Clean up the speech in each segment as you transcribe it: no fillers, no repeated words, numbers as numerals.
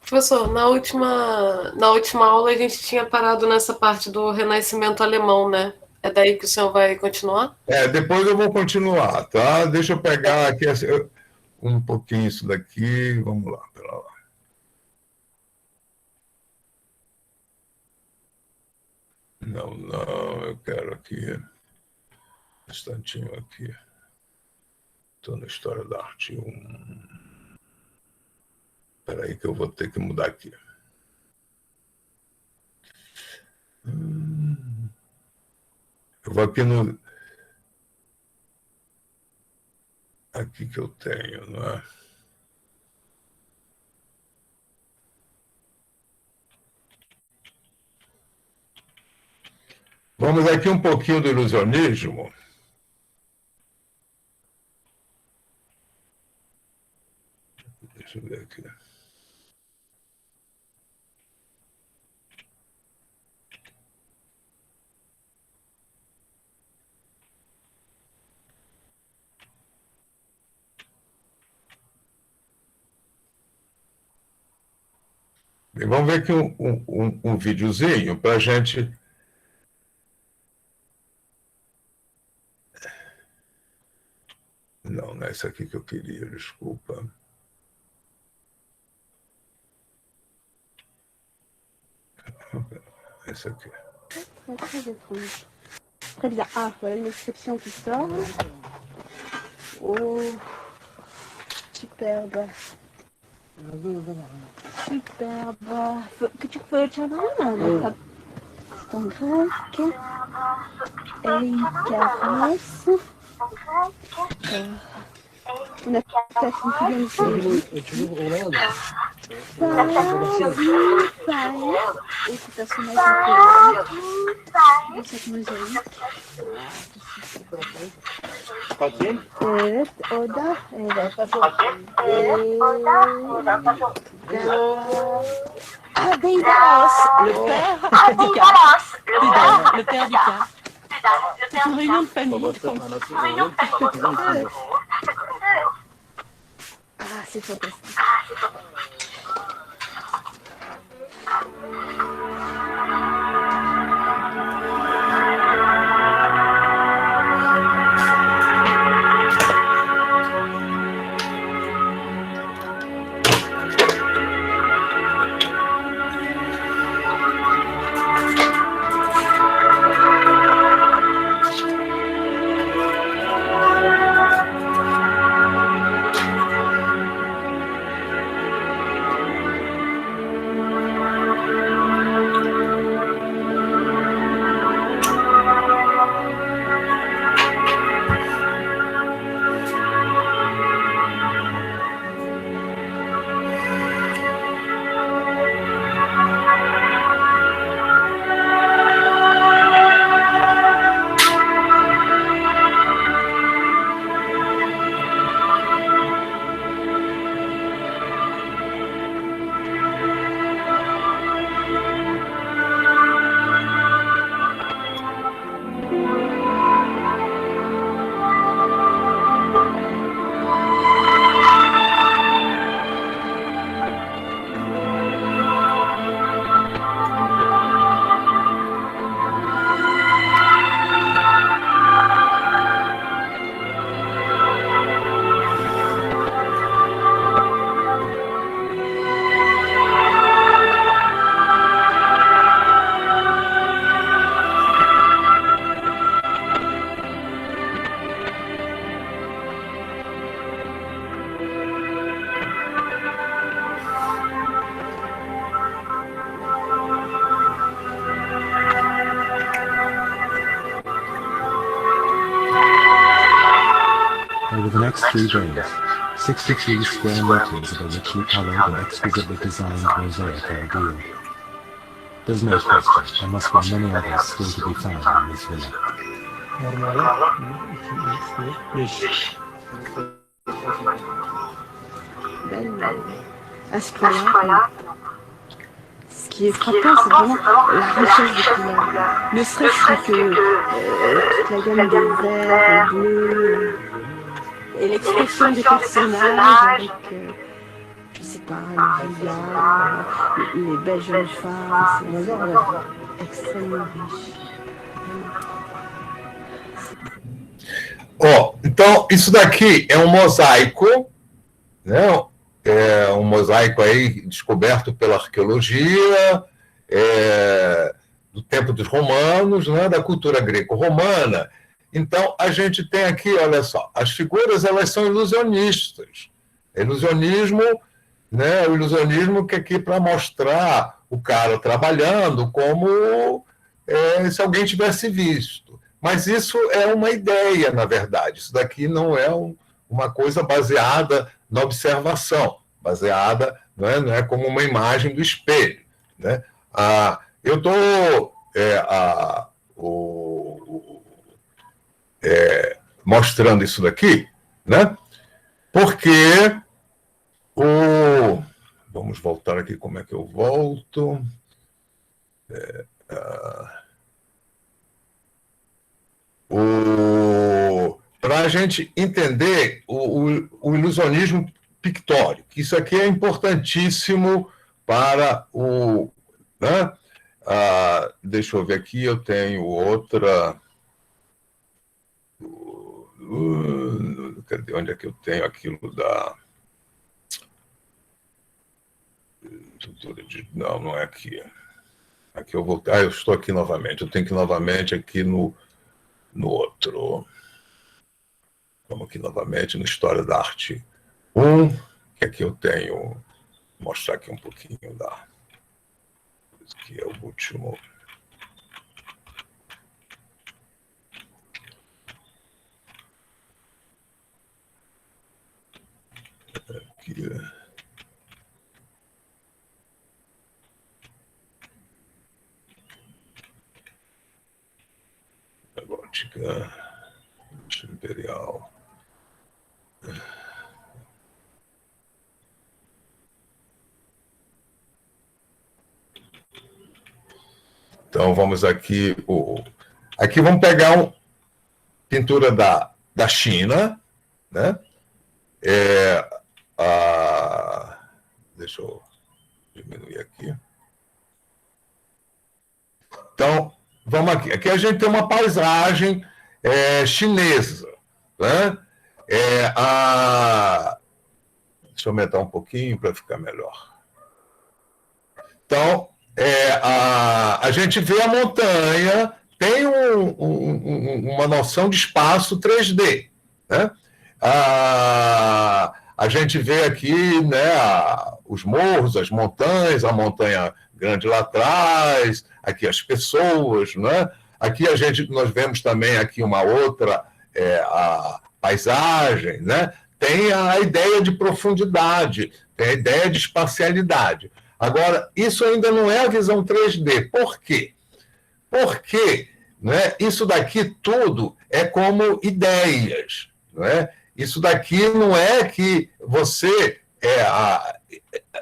Professor, na última aula a gente tinha parado nessa parte do Renascimento alemão, né? É daí que o senhor vai continuar? Depois eu vou continuar, tá? Deixa eu pegar aqui um pouquinho isso daqui. Vamos lá, pera lá. Não, eu quero aqui. Um instantinho aqui. Estou na História da Arte 1. Espera aí que eu vou ter que mudar aqui. Eu vou aqui no... Aqui que eu tenho, não é? Vamos aqui um pouquinho do ilusionismo. Deixa eu ver aqui. E vamos ver aqui um videozinho para a gente... Não é isso aqui que eu queria, desculpa. Esse aqui. Très bien. Ah, voilà une exception qui sort. Oh, superbe. Superbe. Que tu peux le channel? Donc, et caresse. On a peut-être une figure ici. Et c'est un sonnet de cette mosaïque. Evet, o da evet. Déidalos, le père du cas. Le père du cas. C'est une réunion de famille. Ah, c'est fantastique. Over the next 3 days, 62 square meters of a richly colored and exquisitely designed mosaic are revealed. There's no question, there must be many others still to be found in this villa. À ce point-là, ce qui est frappant, c'est vraiment la richesse des couleurs. Ne serait-ce que toute la gamme des verts, des bleus, et l'expression des personnages avec je sais pas, les Julia, les belles jeunes femmes, c'est voilà, extrêmement riche. Então, isso daqui é um mosaico, né? É um mosaico aí descoberto pela arqueologia, do tempo dos romanos, né? Da cultura greco-romana. Então, a gente tem aqui, olha só, as figuras elas são ilusionistas. Ilusionismo, né? O ilusionismo que é aqui para mostrar o cara trabalhando como se alguém tivesse visto. Mas isso é uma ideia, na verdade. Isso daqui não é uma coisa baseada na observação, baseada, não é como uma imagem do espelho. Né? Eu estou mostrando isso daqui, né? Porque vamos voltar aqui, como é que eu volto? Para a gente entender o ilusionismo pictórico. Isso aqui é importantíssimo para o... Né? Deixa eu ver aqui, eu tenho outra... Cadê? Onde é que eu tenho aquilo da... Não, não é aqui. Aqui eu vou... eu estou aqui novamente. Eu tenho que ir novamente aqui no outro. Vamos aqui novamente no História da Arte 1, que aqui eu tenho... Vou mostrar aqui um pouquinho da... Esse aqui é o último... Aqui... Gótica, imperial. Então, vamos aqui... Aqui vamos pegar pintura da China, né? Deixa eu diminuir aqui. Então, vamos aqui. Aqui a gente tem uma paisagem chinesa, né? Deixa eu aumentar um pouquinho para ficar melhor. Então, a gente vê a montanha, tem uma noção de espaço 3D, né? A gente vê aqui, né, os morros, as montanhas, a montanha grande lá atrás, aqui as pessoas, né? Aqui nós vemos também aqui uma outra a paisagem, né? Tem a ideia de profundidade, tem a ideia de espacialidade. Agora, isso ainda não é a visão 3D. Por quê? Porque, né, isso daqui tudo é como ideias, não é? Isso daqui não é que você,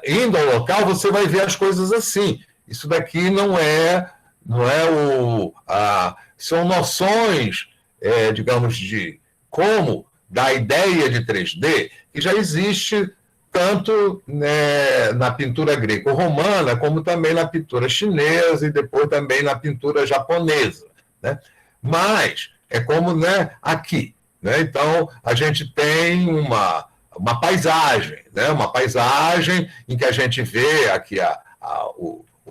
indo ao local, você vai ver as coisas assim. Isso daqui são noções, digamos, de como da ideia de 3D, que já existe tanto, né, na pintura greco-romana, como também na pintura chinesa e depois também na pintura japonesa, né? Mas é como, né, aqui. Né? Então, a gente tem uma paisagem, né? Uma paisagem em que a gente vê aqui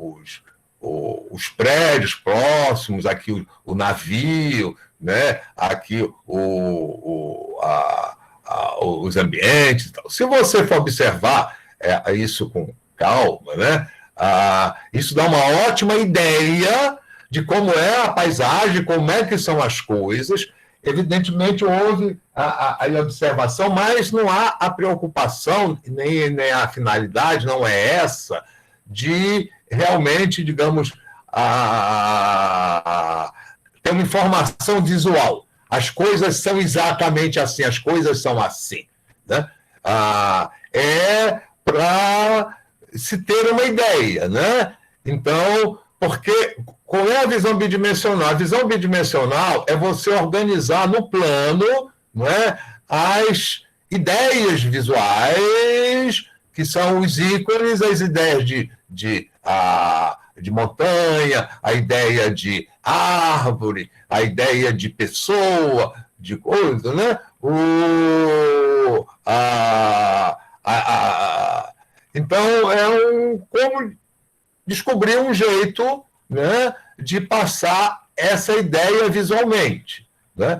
os prédios próximos, aqui o navio, né? Aqui os ambientes e tal. Se você for observar isso com calma, né? Isso dá uma ótima ideia de como é a paisagem, como é que são as coisas. Evidentemente, houve a observação, mas não há a preocupação, nem a finalidade, não é essa, de realmente, digamos, ter uma informação visual. As coisas são exatamente assim, as coisas são assim. Né? É para se ter uma ideia. Né? Então, porque qual é a visão bidimensional? A visão bidimensional é você organizar no plano, não é, as ideias visuais que são os ícones, as ideias de montanha, a ideia de árvore, a ideia de pessoa, de coisa, né? Então, como descobrir um jeito, né, de passar essa ideia visualmente, né?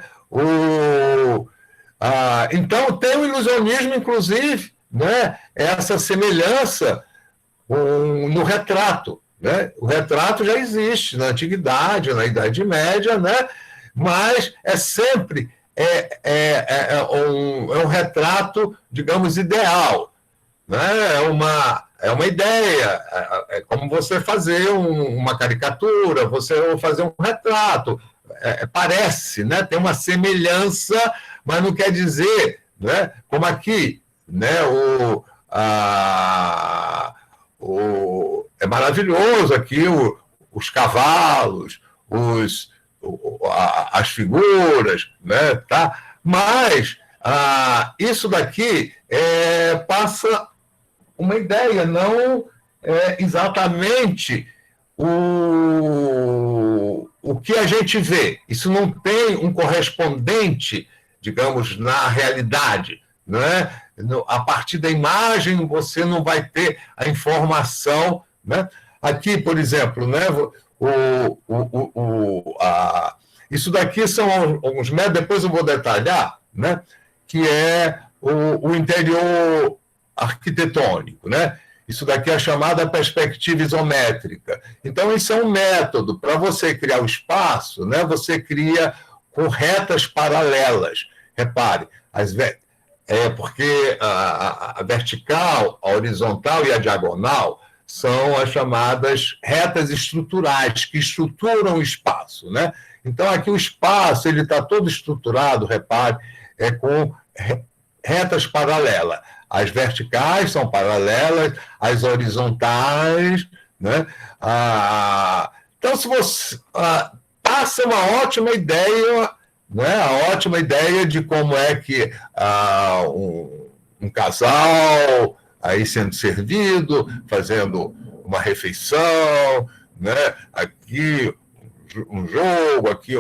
Então, tem o ilusionismo, inclusive, né, essa semelhança no retrato, né? O retrato já existe na Antiguidade, na Idade Média, né? Mas é sempre um retrato, digamos, ideal, né? É uma ideia, é como você fazer uma caricatura, você fazer um retrato, parece, né? Tem uma semelhança, mas não quer dizer, né? Como aqui, né? É maravilhoso aqui os cavalos, as figuras, né? Tá? Mas isso daqui passa uma ideia, não exatamente o que a gente vê. Isso não tem um correspondente, digamos, na realidade, não é? A partir da imagem, você não vai ter a informação, né? Aqui, por exemplo, né? Isso daqui são alguns metros, depois eu vou detalhar, né? Que é o interior arquitetônico, né? Isso daqui é chamada perspectiva isométrica. Então, isso é um método. Para você criar o espaço, né? Você cria com retas paralelas. Repare, porque a vertical, a horizontal e a diagonal são as chamadas retas estruturais, que estruturam o espaço, né? Então, aqui o espaço ele está todo estruturado, repare, com retas paralelas. As verticais são paralelas, as horizontais, né? Então, se você passa uma ótima ideia, né? A ótima ideia de como é que um casal aí sendo servido, fazendo uma refeição, né? Aqui um jogo, aqui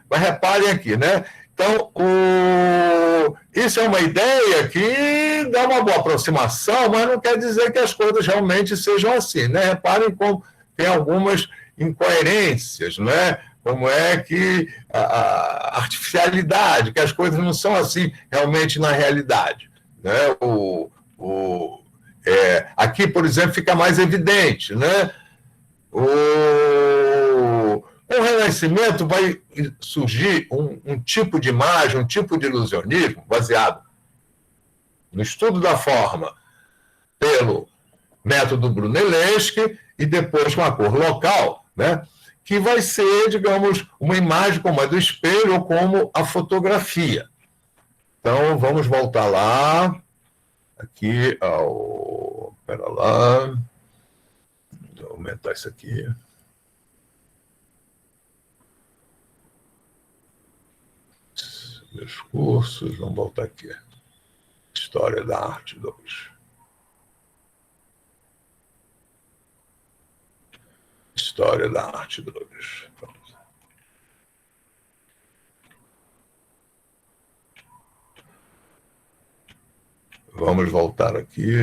mas reparem aqui, né? Então, isso é uma ideia que dá uma boa aproximação, mas não quer dizer que as coisas realmente sejam assim, né? Reparem como tem algumas incoerências, né? Como é que a artificialidade, que as coisas não são assim realmente na realidade, né? Aqui, por exemplo, fica mais evidente, né? Com o Renascimento vai surgir um tipo de imagem, um tipo de ilusionismo baseado no estudo da forma pelo método Brunelleschi e depois com a cor local, né? Que vai ser, digamos, uma imagem como a do espelho ou como a fotografia. Então, vamos voltar lá, aqui ao... Espera lá, vou aumentar isso aqui. Meus cursos, vamos voltar aqui. História da Arte 2. História da Arte 2. Vamos voltar aqui.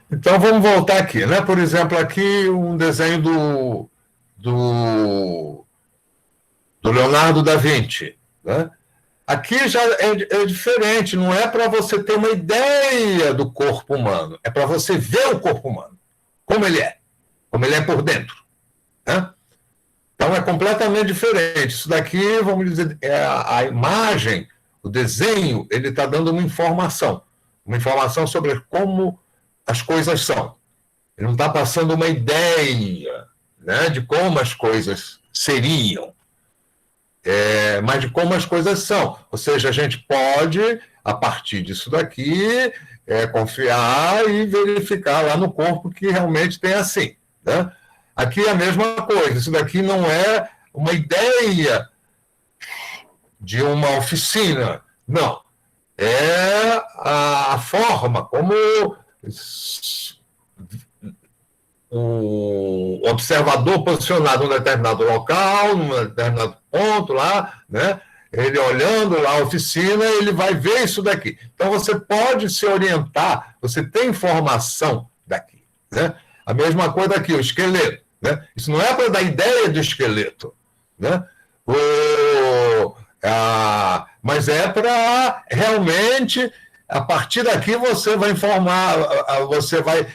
Então, vamos voltar aqui, né? Por exemplo, aqui um desenho do Leonardo da Vinci, né? Aqui já é diferente, não é para você ter uma ideia do corpo humano, é para você ver o corpo humano, como ele é por dentro, né? Então é completamente diferente. Isso daqui, vamos dizer, é a imagem, o desenho, ele está dando uma informação sobre como as coisas são. Ele não está passando uma ideia, né, de como as coisas seriam, mas de como as coisas são. Ou seja, a gente pode, a partir disso daqui, confiar e verificar lá no corpo que realmente tem assim, né? Aqui é a mesma coisa, isso daqui não é uma ideia de uma oficina, não. É a forma como o observador posicionado em um determinado local, num determinado ponto lá, né? Ele olhando lá a oficina, ele vai ver isso daqui. Então, você pode se orientar, você tem informação daqui, né? A mesma coisa aqui, o esqueleto, né? Isso não é para dar ideia do esqueleto, né? Mas é para realmente, a partir daqui você vai informar, você vai,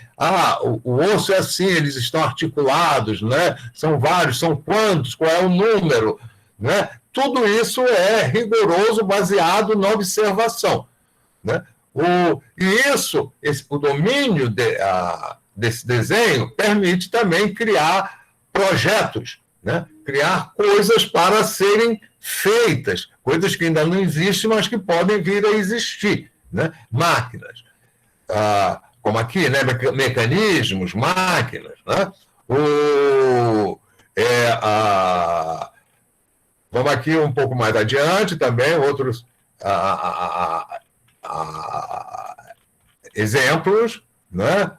o osso é assim, eles estão articulados, né? São vários, são quantos, qual é o número, né? Tudo isso é rigoroso, baseado na observação, né? O domínio desse desenho permite também criar projetos, né? Criar coisas para serem feitas, coisas que ainda não existem, mas que podem vir a existir, né? Máquinas, como aqui, né? Mecanismos, máquinas, né? Vamos aqui um pouco mais adiante também, outros exemplos, né?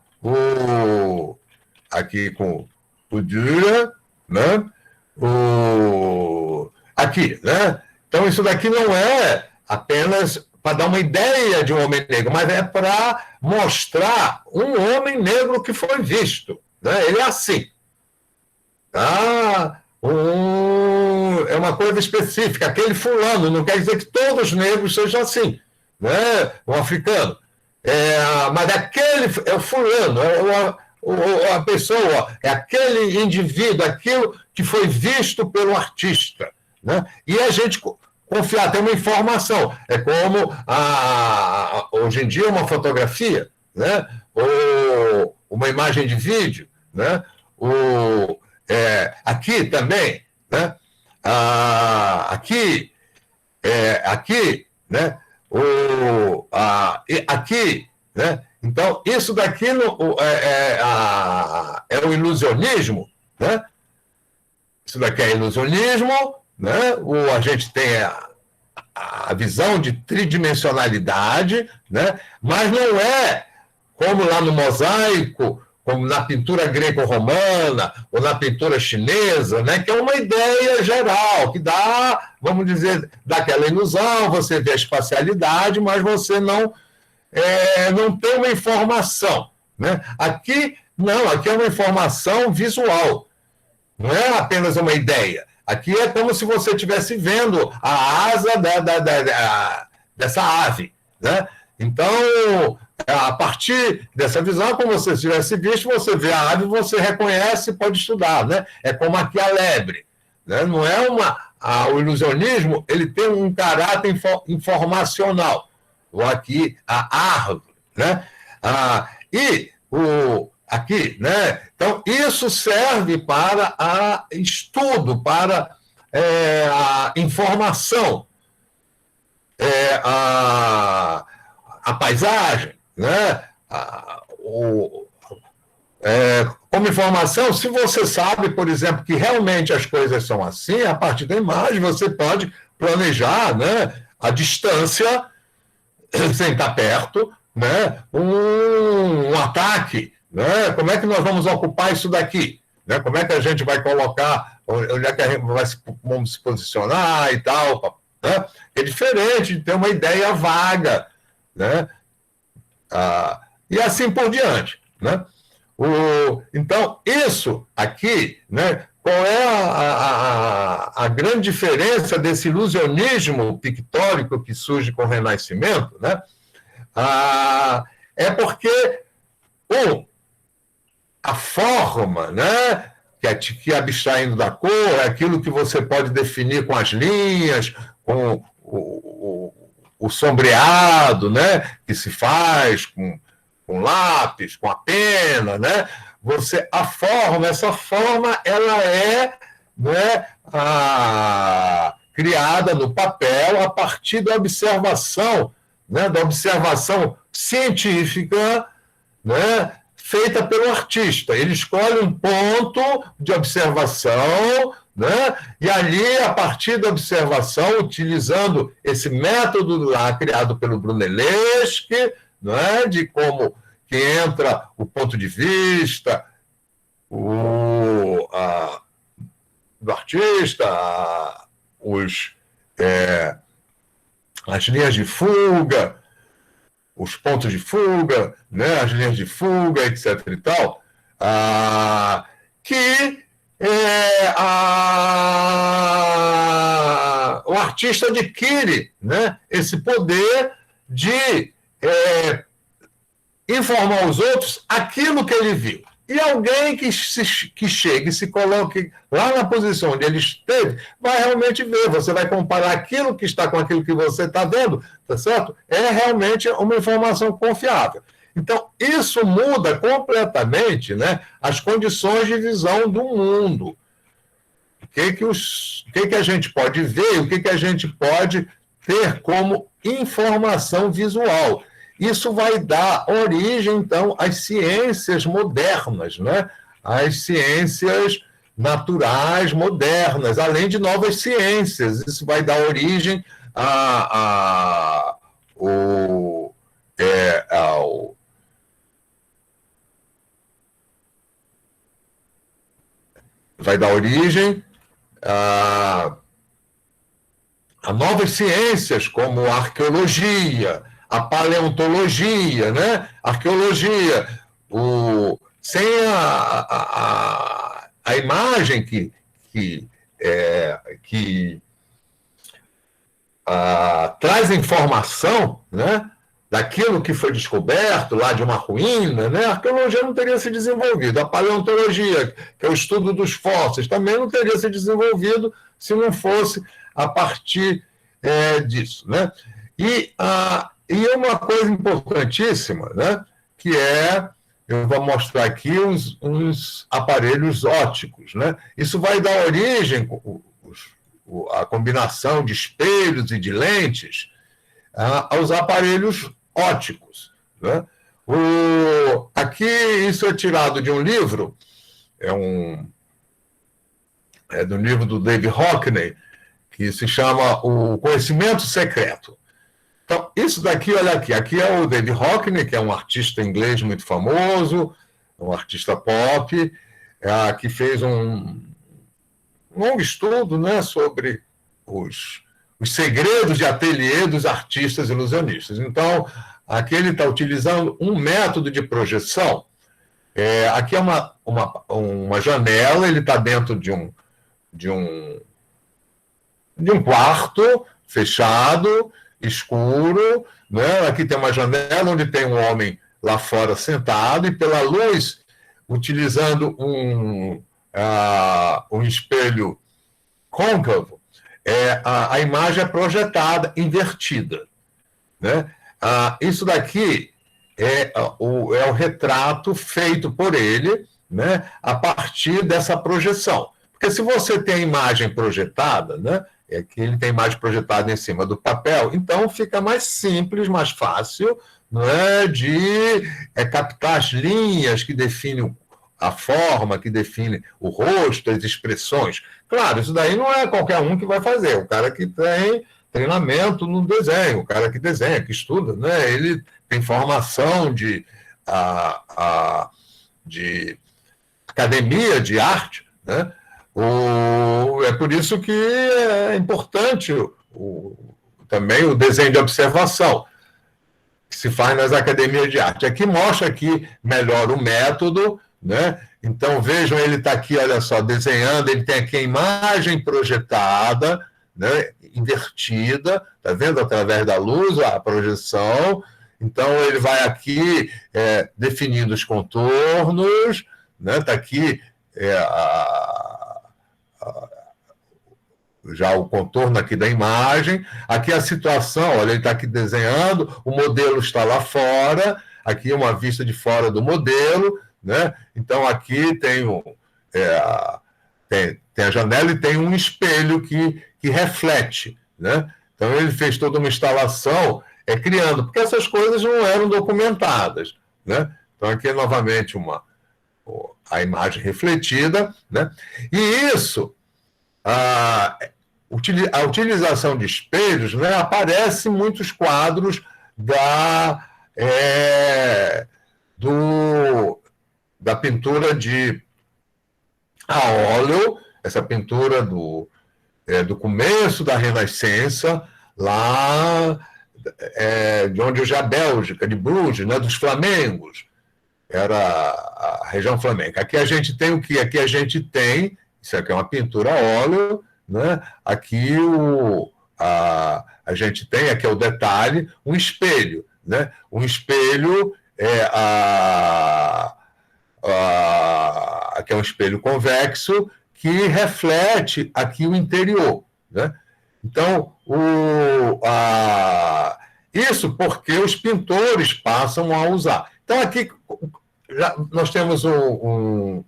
Aqui com o Dürer, né? Aqui, né? Então, isso daqui não é apenas para dar uma ideia de um homem negro, mas é para mostrar um homem negro que foi visto, né? Ele é assim. É uma coisa específica, aquele fulano, não quer dizer que todos os negros sejam assim, né? O africano. Mas aquele é o fulano, a pessoa, é aquele indivíduo, aquilo que foi visto pelo artista, né? E a gente confiar, tem uma informação. É como, hoje em dia, uma fotografia, né? Ou uma imagem de vídeo, né? Aqui também, né? Aqui, né? Aqui, né? Então, isso daqui é o ilusionismo, né? Isso daqui é ilusionismo, né? A gente tem a visão de tridimensionalidade, né? Mas não é como lá no mosaico, como na pintura greco-romana ou na pintura chinesa, né? Que é uma ideia geral, que dá, vamos dizer, dá aquela ilusão, você vê a espacialidade, mas você não tem uma informação, né? Aqui, não, aqui é uma informação visual, não é apenas uma ideia. Aqui é como se você estivesse vendo a asa dessa ave, né? Então, a partir dessa visão, como se você tivesse visto, você vê a ave, você reconhece e pode estudar, né? É como aqui a lebre, né? Não é o ilusionismo, ele tem um caráter informacional. Ou aqui a árvore, né? Aqui, né? Então, isso serve para estudo, para a informação, a paisagem, né? Como informação, se você sabe, por exemplo, que realmente as coisas são assim, a partir da imagem você pode planejar, né, a distância, sem estar perto, né, um ataque, né? Como é que nós vamos ocupar isso daqui? Né? Como é que a gente vai colocar, onde é que vamos se posicionar e tal, né? É diferente de ter uma ideia vaga, né? E assim por diante, né? Então, isso aqui, né, qual é a grande diferença desse ilusionismo pictórico que surge com o Renascimento, né? É porque, a forma, né, que abstraindo da cor, é aquilo que você pode definir com as linhas, com o sombreado, né, que se faz com lápis, com a pena, né? Essa forma, ela é, né, criada no papel a partir da observação, né, científica, né, feita pelo artista. Ele escolhe um ponto de observação, né, e ali, a partir da observação, utilizando esse método lá criado pelo Brunelleschi, né, de como que entra o ponto de vista do artista, as linhas de fuga, os pontos de fuga, né, as linhas de fuga, etc. e tal, que o artista adquire, né, esse poder de informar os outros aquilo que ele viu. E alguém que chegue e se coloque lá na posição onde ele esteve, vai realmente ver. Você vai comparar aquilo que está com aquilo que você está vendo, tá certo? É realmente uma informação confiável. Então, isso muda completamente, né, as condições de visão do mundo. O que a gente pode ver, o que a gente pode ter como informação visual. Isso vai dar origem, então, às ciências modernas, né? Às ciências naturais modernas, além de novas ciências. Isso vai dar origem vai dar origem a novas ciências, como a arqueologia, a paleontologia, né? Arqueologia, sem a imagem que traz informação, né, daquilo que foi descoberto lá de uma ruína, né? A arqueologia não teria se desenvolvido. A paleontologia, que é o estudo dos fósseis, também não teria se desenvolvido se não fosse a partir disso, né? E uma coisa importantíssima, né, que eu vou mostrar aqui uns aparelhos ópticos, né? Isso vai dar origem, a combinação de espelhos e de lentes, aos aparelhos ópticos, né? Aqui, isso é tirado de um livro, do livro do David Hockney, que se chama O Conhecimento Secreto. Então, isso daqui, olha aqui é o David Hockney, que é um artista inglês muito famoso, um artista pop, que fez um longo estudo, né, sobre os segredos de ateliê dos artistas ilusionistas. Então, aqui ele está utilizando um método de projeção. Aqui é uma janela, ele está dentro de um quarto fechado, escuro, né? Aqui tem uma janela onde tem um homem lá fora sentado, e pela luz, utilizando um espelho côncavo, a imagem é projetada, invertida, né? Isso daqui é o retrato feito por ele, né, a partir dessa projeção. Porque se você tem a imagem projetada, né, que ele tem a imagem projetada em cima do papel, então fica mais simples, mais fácil, né, de captar as linhas que definem a forma, que define o rosto, as expressões. Claro, isso daí não é qualquer um que vai fazer. O cara que tem treinamento no desenho, o cara que desenha, que estuda, né, ele tem formação de academia de arte, né? É por isso que é importante também o desenho de observação, que se faz nas academias de arte. Aqui mostra aqui melhor o método, né? Então, vejam, ele está aqui, olha só, desenhando, ele tem aqui a imagem projetada, né, invertida, está vendo? Através da luz, a projeção. Então, ele vai aqui definindo os contornos, né? Está aqui já o contorno aqui da imagem. Aqui a situação, olha, ele está aqui desenhando, o modelo está lá fora, aqui uma vista de fora do modelo, né? Então, aqui tem a janela e tem um espelho que reflete, né? Então, ele fez toda uma instalação criando, porque essas coisas não eram documentadas, né? Então, aqui é novamente a imagem refletida, né? E isso, a utilização de espelhos, né, aparece em muitos quadros da pintura a óleo, essa pintura do começo da Renascença, lá de onde hoje é a Bélgica, de Bruges, né, dos flamengos, era a região flamenga. Aqui a gente tem o quê? Aqui a gente tem, isso aqui é uma pintura a óleo, né? Aqui a gente tem, aqui é o detalhe, um espelho, né? Um espelho aqui é um espelho convexo que reflete aqui o interior, né? Então, isso porque os pintores passam a usar. Então, aqui nós temos um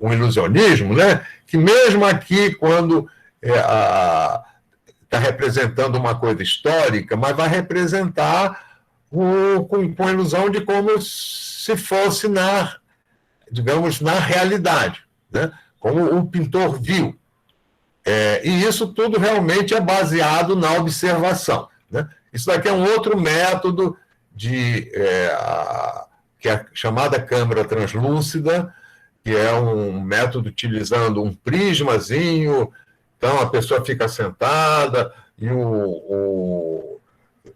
ilusionismo, né? Que mesmo aqui, quando está representando uma coisa histórica, mas vai representar com a ilusão de como se fosse digamos, na realidade, né? Como o pintor viu. E isso tudo realmente é baseado na observação, né? Isso daqui é um outro método que é a chamada câmera translúcida, que é um método utilizando um prismazinho, então a pessoa fica sentada e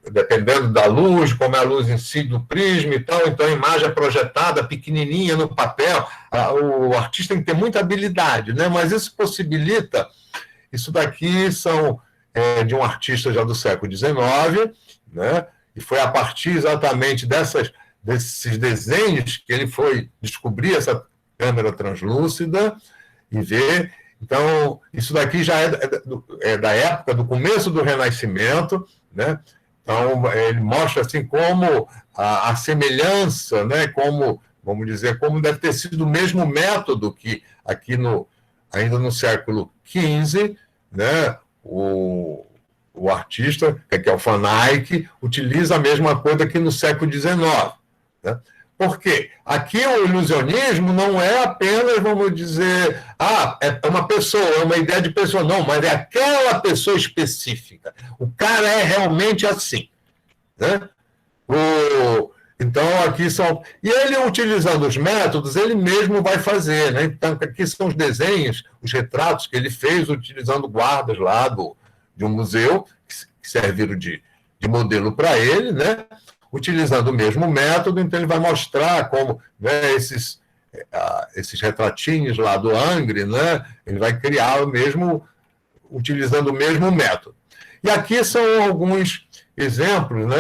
dependendo da luz, como é a luz em si do prisma e tal, então a imagem é projetada pequenininha no papel. O artista tem que ter muita habilidade, né? Mas isso possibilita, isso daqui são de um artista já do século XIX, né? E foi a partir exatamente desses desenhos que ele foi descobrir essa câmera translúcida e ver. Então, isso daqui já é da época, do começo do Renascimento, né? Então, ele mostra assim como a semelhança, né? Como, vamos dizer, como deve ter sido o mesmo método que aqui ainda no século XV, né? O artista, que é o Van Eyck, utiliza a mesma coisa aqui no século XIX, né? Por quê? Aqui o ilusionismo não é apenas, vamos dizer, é uma pessoa, é uma ideia de pessoa, não, mas é aquela pessoa específica. O cara é realmente assim, né? Então, aqui são... E ele, utilizando os métodos, ele mesmo vai fazer, né? Então, aqui são os desenhos, os retratos que ele fez utilizando guardas lá de um museu, que serviram de modelo para ele, né? Utilizando o mesmo método, então ele vai mostrar como, né, esses retratinhos lá do Angre, né? Ele vai criar utilizando o mesmo método. E aqui são alguns exemplos, né,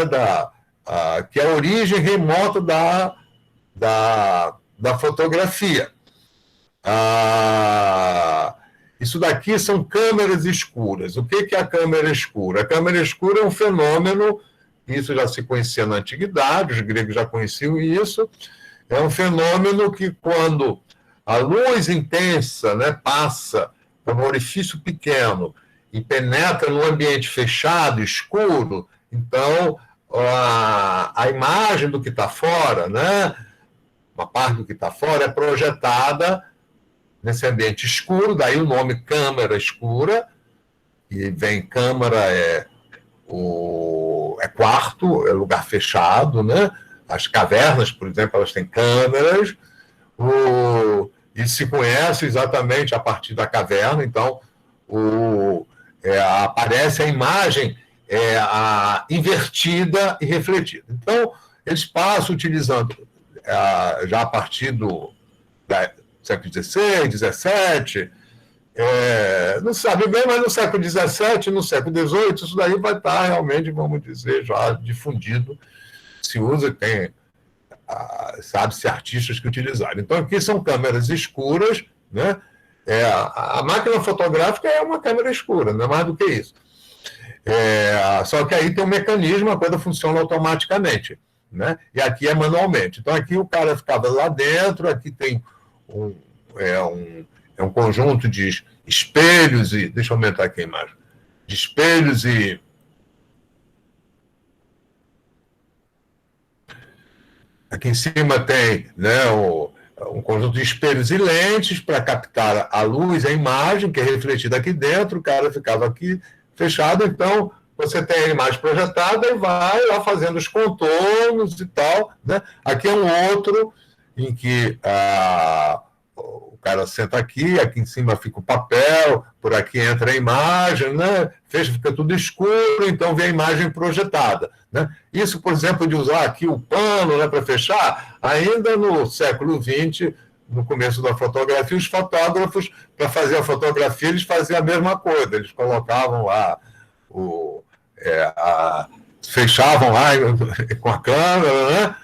que é a origem remota da fotografia. Isso daqui são câmeras escuras. O que é a câmera escura? A câmera escura é um fenômeno, isso já se conhecia na antiguidade, os gregos já conheciam isso, é um fenômeno que, quando a luz intensa, né, passa por um orifício pequeno e penetra num ambiente fechado, escuro, então a imagem do que está fora, né, uma parte do que está fora, é projetada nesse ambiente escuro, daí o nome câmera escura, e vem câmara é quarto, é lugar fechado, né? As cavernas, por exemplo, elas têm câmeras, e se conhece exatamente a partir da caverna, então aparece a imagem invertida e refletida. Então, eles passam utilizando, já a partir século XVI, XVII, não se sabe bem, mas no século XVII, no século XVIII, isso daí vai estar realmente, vamos dizer, já difundido, se usa, tem, sabe-se, artistas que utilizaram. Então, aqui são câmeras escuras, né? A máquina fotográfica é uma câmera escura, não é mais do que isso. Só que aí tem um mecanismo, a coisa funciona automaticamente, né? E aqui é manualmente. Então, aqui o cara ficava lá dentro, aqui tem um conjunto de espelhos e... Deixa eu aumentar aqui a imagem. De espelhos e... Aqui em cima tem, né, um conjunto de espelhos e lentes para captar a luz, a imagem, que é refletida aqui dentro, o cara ficava aqui fechado, então você tem a imagem projetada e vai lá fazendo os contornos e tal, né? Aqui é um outro em que o cara senta aqui em cima fica o papel, por aqui entra a imagem, né? Fica tudo escuro, então vem a imagem projetada, né? Isso, por exemplo, de usar aqui o pano, né, para fechar, ainda no século XX, no começo da fotografia, os fotógrafos, para fazer a fotografia, eles faziam a mesma coisa, eles colocavam lá, fechavam lá com a câmera, né?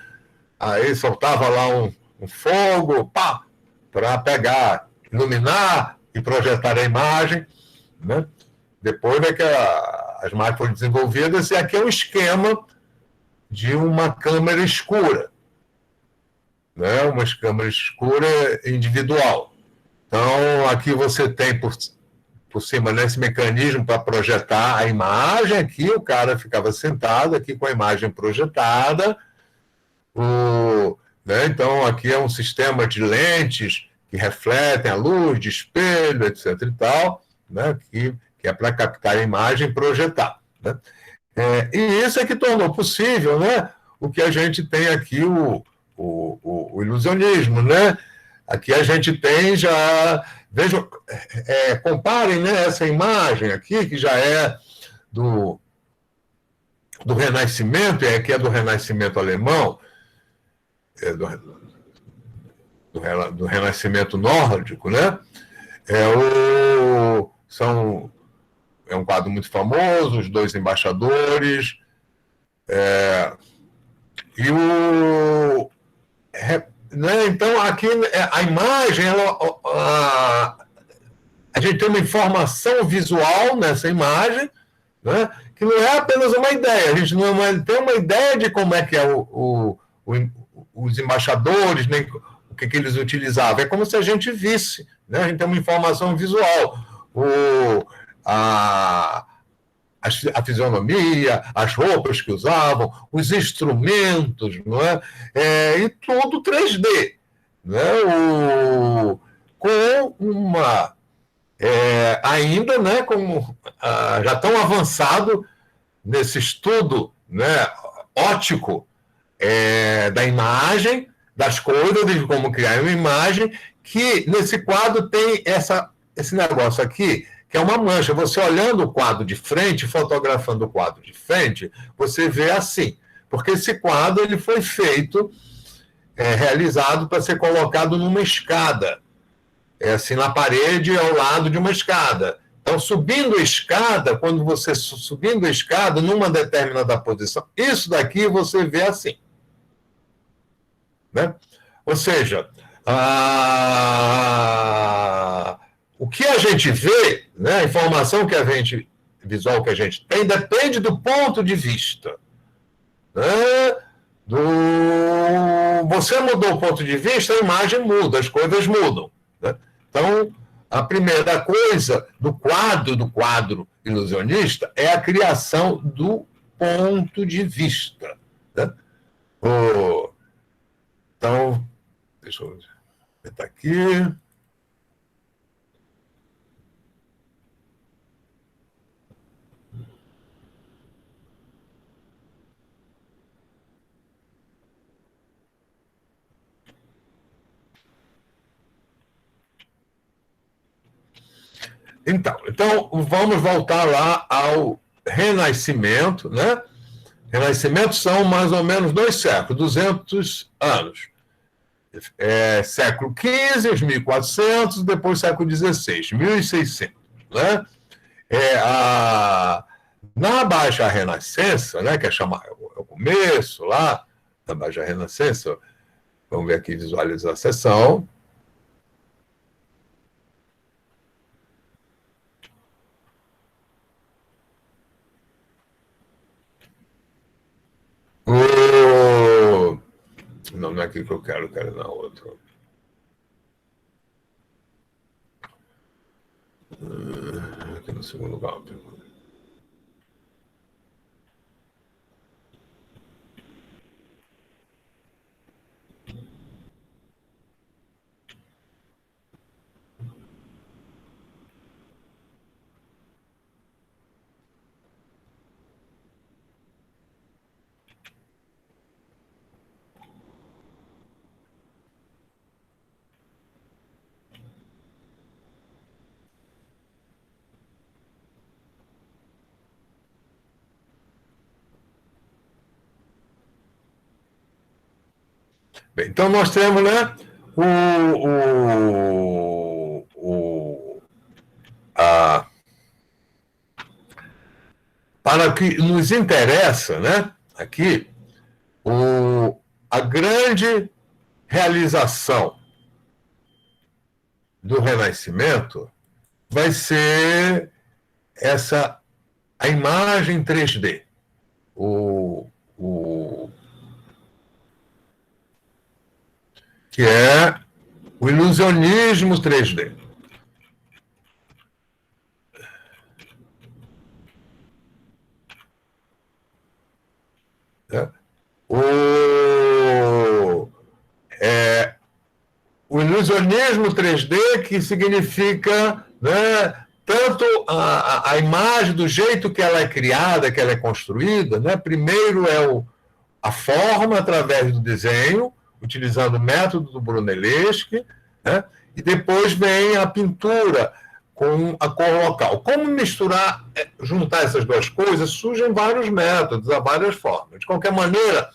Aí soltava lá um fogo, pá, para pegar, iluminar e projetar a imagem, né? Depois é que as máquinas foram desenvolvidas, e aqui é um esquema de uma câmera escura, né? Uma câmera escura individual. Então, aqui você tem por cima nesse mecanismo para projetar a imagem, aqui o cara ficava sentado aqui com a imagem projetada, né? Então, aqui é um sistema de lentes que refletem a luz, de espelho, etc. e tal, né? Que é para captar a imagem e projetar, né? E isso é que tornou possível, né, o que a gente tem aqui, o ilusionismo, né? Aqui a gente tem já... Vejam, comparem, né, essa imagem aqui, que já é do Renascimento, que é do Renascimento alemão, do Renascimento nórdico, né? É um quadro muito famoso, os dois embaixadores, né? Então, aqui a imagem, a gente tem uma informação visual nessa imagem, né? Que não é apenas uma ideia, a gente não tem uma ideia de como é que é os embaixadores, nem o que eles utilizavam. É como se a gente visse, né? A gente tem uma informação visual. A fisionomia, as roupas que usavam, os instrumentos, não é? E tudo 3D, né? Com uma... ainda, né, como já tão avançado nesse estudo, né, óptico da imagem, das coisas, de como criar uma imagem, que nesse quadro tem esse negócio aqui, que é uma mancha. Você olhando o quadro de frente, fotografando o quadro de frente, você vê assim. Porque esse quadro ele foi feito, realizado para ser colocado numa escada. Assim, na parede, ao lado de uma escada. Então, subindo a escada, quando você subindo a escada, numa determinada posição, isso daqui você vê assim. Né? Ou seja, o que a gente vê, né, a informação visual que a gente tem, depende do ponto de vista. Né? Você mudou o ponto de vista, a imagem muda, as coisas mudam. Né? Então, a primeira coisa do quadro ilusionista é a criação do ponto de vista. Né? Então, deixa eu botar aqui. Então, vamos voltar lá ao Renascimento, né? Renascimento são mais ou menos 2 séculos, 200 anos. século XV, os 1400, depois século XVI, 1600. Né? Na Baixa Renascença, né, que é o começo lá da Baixa Renascença, vamos ver aqui, visualizar a seção. Não é aqui que eu quero na outra. Aqui no segundo lugar. Bem, então nós temos, né, para o que nos interessa, né, aqui, a grande realização do Renascimento vai ser a imagem 3D, que é o ilusionismo 3D. O ilusionismo 3D, que significa, né, tanto a imagem, do jeito que ela é criada, que ela é construída, né? Primeiro é a forma através do desenho, utilizando o método do Brunelleschi, né? E depois vem a pintura com a cor local. Como misturar, juntar essas duas coisas, surgem vários métodos, há várias formas. De qualquer maneira,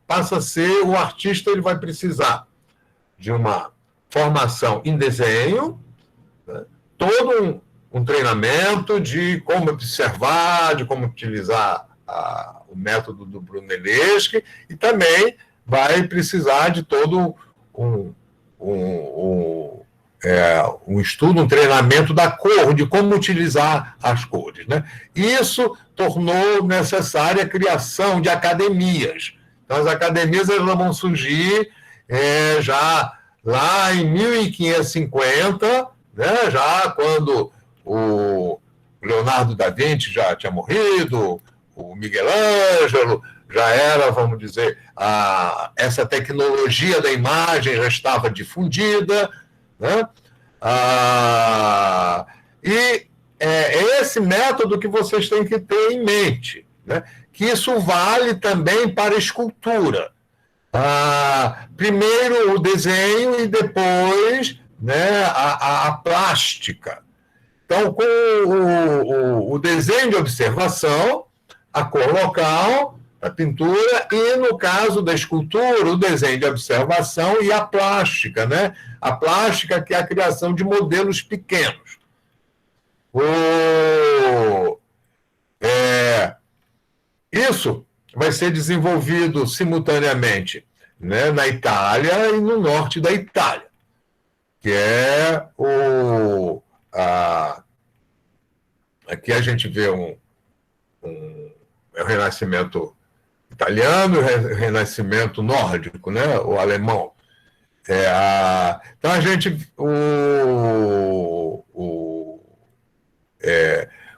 passa a ser, o artista ele vai precisar de uma formação em desenho, né? Todo um treinamento de como observar, de como utilizar o método do Brunelleschi, e também vai precisar de todo um estudo, um treinamento da cor, de como utilizar as cores, né? Isso tornou necessária a criação de academias. Então, as academias elas vão surgir já lá em 1550, né? Já quando o Leonardo da Vinci já tinha morrido, o Miguel Ângelo já era, vamos dizer, essa tecnologia da imagem já estava difundida, né? E é esse método que vocês têm que ter em mente, né? Que isso vale também para a escultura. Primeiro o desenho e depois, né, a plástica. Então, com o desenho de observação, a cor local, a pintura, e no caso da escultura, o desenho de observação e a plástica, né? A plástica, que é a criação de modelos pequenos. Isso vai ser desenvolvido simultaneamente, né, na Itália e no norte da Itália, que é aqui a gente vê o Renascimento italiano, o Renascimento nórdico, né, o alemão. Então a gente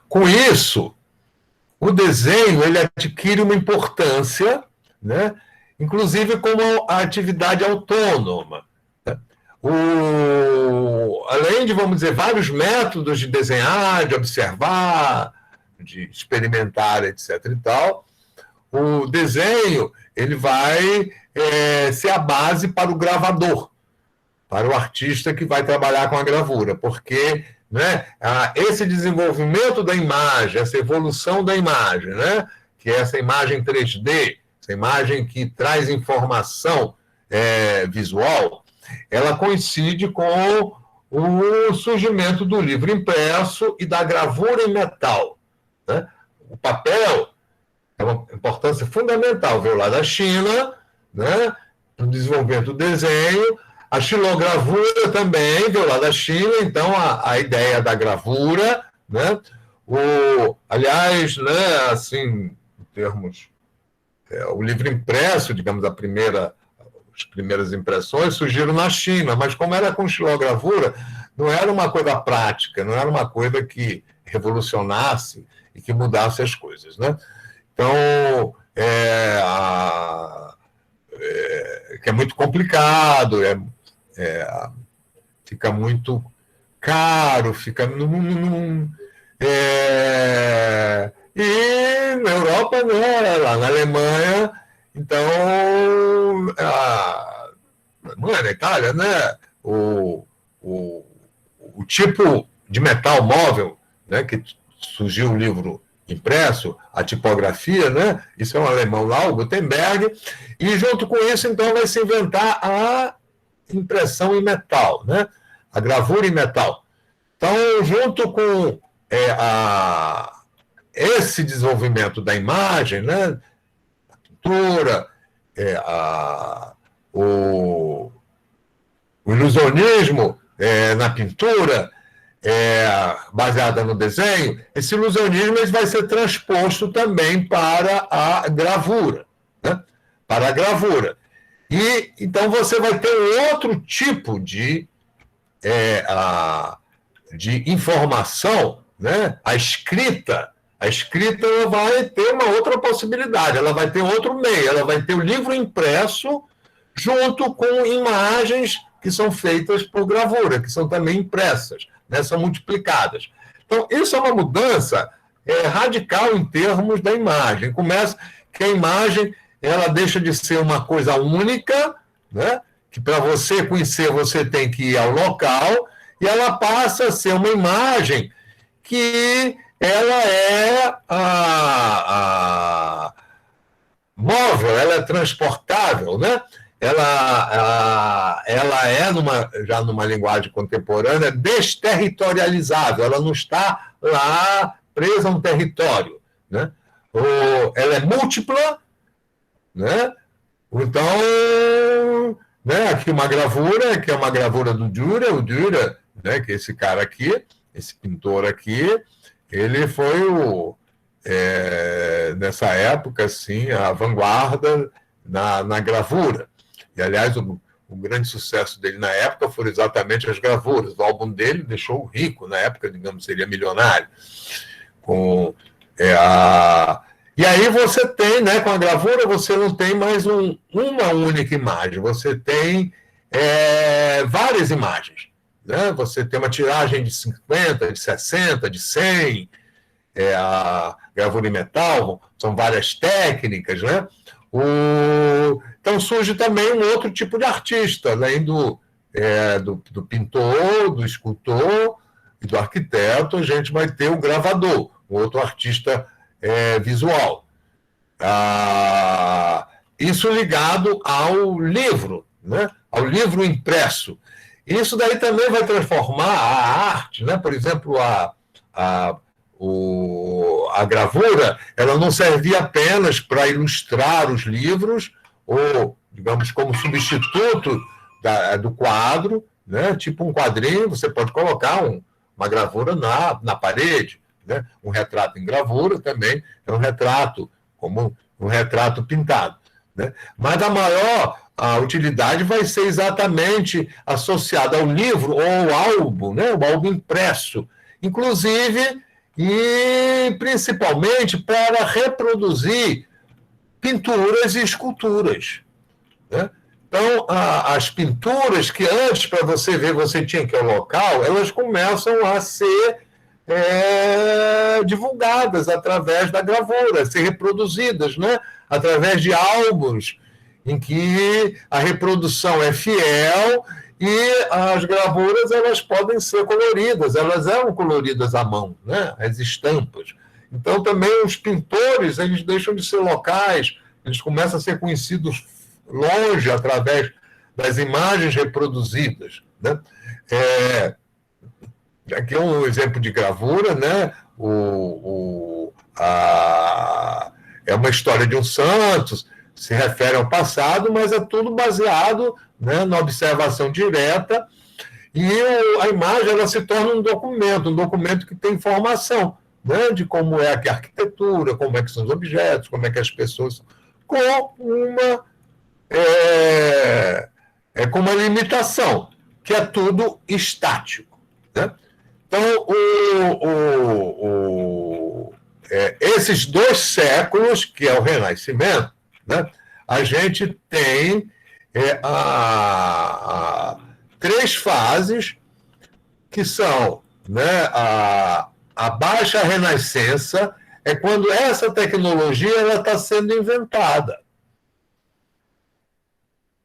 com isso o desenho ele adquire uma importância, né, inclusive como a atividade autônoma. Além de, vamos dizer, vários métodos de desenhar, de observar, de experimentar, etc. e tal, o desenho ele vai ser a base para o gravador, para o artista que vai trabalhar com a gravura, porque, né, esse desenvolvimento da imagem, essa evolução da imagem, né, que é essa imagem 3D, essa imagem que traz informação visual, ela coincide com o surgimento do livro impresso e da gravura em metal, né? O papel é uma importância fundamental, veio lá da China, né? No desenvolvimento do desenho. A xilogravura também veio lá da China, então a ideia da gravura, né? Aliás, né, assim, em termos... o livro impresso, digamos, as primeiras impressões surgiram na China, mas como era com xilogravura, não era uma coisa prática, não era uma coisa que revolucionasse e que mudasse as coisas, né? Então, que é muito complicado, fica muito caro, e na Europa, né, lá na Alemanha, então, na Itália, né, o tipo de metal móvel, né, que surgiu o livro impresso, a tipografia, né, isso é um alemão lá, o Gutenberg, e junto com isso, então, vai se inventar a impressão em metal, né, a gravura em metal. Então, junto com esse desenvolvimento da imagem, né, a pintura, o ilusionismo na pintura, baseada no desenho, esse ilusionismo vai ser transposto também para a gravura, né? Para a gravura. E então você vai ter outro tipo de informação, né? A escrita vai ter uma outra possibilidade, ela vai ter outro meio, ela vai ter o livro impresso junto com imagens que são feitas por gravura, que são também impressas, né? São multiplicadas. Então, isso é uma mudança radical em termos da imagem. Começa que a imagem ela deixa de ser uma coisa única, né? Que para você conhecer você tem que ir ao local, e ela passa a ser uma imagem que ela é móvel, ela é transportável, né? Ela é, já numa linguagem contemporânea, desterritorializável, ela não está lá presa a um território, né? Ela é múltipla, né? Então, né, aqui uma gravura, que é uma gravura do Dürer, o Dürer, né, que é esse cara aqui, esse pintor aqui, ele foi nessa época, assim, a vanguarda na gravura. E, aliás, o grande sucesso dele na época foram exatamente as gravuras. O álbum dele deixou rico, na época, digamos, seria milionário. E aí você tem, né, com a gravura, você não tem mais uma única imagem, você tem várias imagens, né? Você tem uma tiragem de 50, de 60, de 100, a gravura em metal, são várias técnicas, né? Então surge também um outro tipo de artista, além do pintor, do escultor e do arquiteto, a gente vai ter o gravador, um outro artista visual. Isso ligado ao livro, né? Ao livro impresso. Isso daí também vai transformar a arte, né? Por exemplo, a gravura, ela não servia apenas para ilustrar os livros, ou, digamos, como substituto do quadro, né? Tipo um quadrinho, você pode colocar uma gravura na parede, né? Um retrato em gravura também é um retrato, como um retrato pintado, né? Mas a utilidade vai ser exatamente associada ao livro ou ao álbum, né? O álbum impresso, inclusive e principalmente para reproduzir pinturas e esculturas, né? Então, as pinturas que antes, para você ver, você tinha que ir ao local, elas começam a ser divulgadas através da gravura, ser reproduzidas, né? Através de álbuns em que a reprodução é fiel e as gravuras elas podem ser coloridas, elas eram coloridas à mão, né? As estampas. Então, também os pintores eles deixam de ser locais, eles começam a ser conhecidos longe através das imagens reproduzidas, né? Aqui é um exemplo de gravura, né? É uma história de um santo, se refere ao passado, mas é tudo baseado, né, na observação direta, e a imagem ela se torna um documento que tem informação, né, de como é a arquitetura, como é que são os objetos, como é que as pessoas... com uma limitação, que é tudo estático, né? Então, esses 2 séculos, que é o Renascimento, né, a gente tem 3 fases, que são, né, a Baixa Renascença, é quando essa tecnologia está sendo inventada.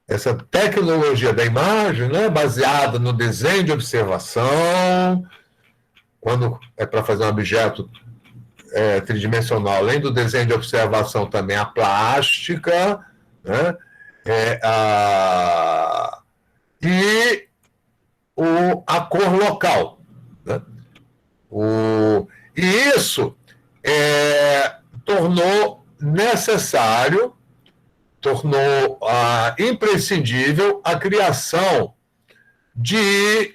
Essa tecnologia da imagem, né, baseada no desenho de observação, quando é para fazer um objeto tridimensional, além do desenho de observação, também a plástica, né, e a cor local, né? E isso tornou necessário, tornou imprescindível a criação de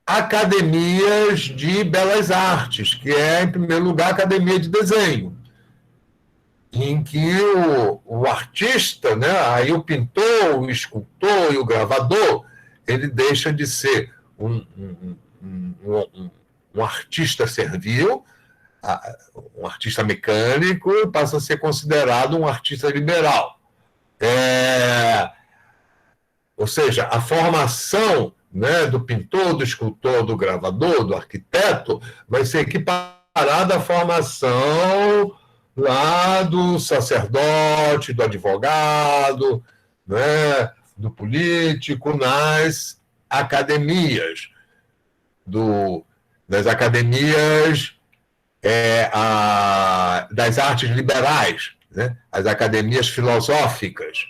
academias de belas artes, que é, em primeiro lugar, a academia de desenho, em que o artista, né, aí o pintor, o escultor e o gravador, ele deixa de ser um artista servil, um artista mecânico, e passa a ser considerado um artista liberal. Ou seja, a formação, né, do pintor, do escultor, do gravador, do arquiteto, vai ser equiparada à formação lá do sacerdote, do advogado, né, do político, nas academias, das academias das artes liberais, né, as academias filosóficas.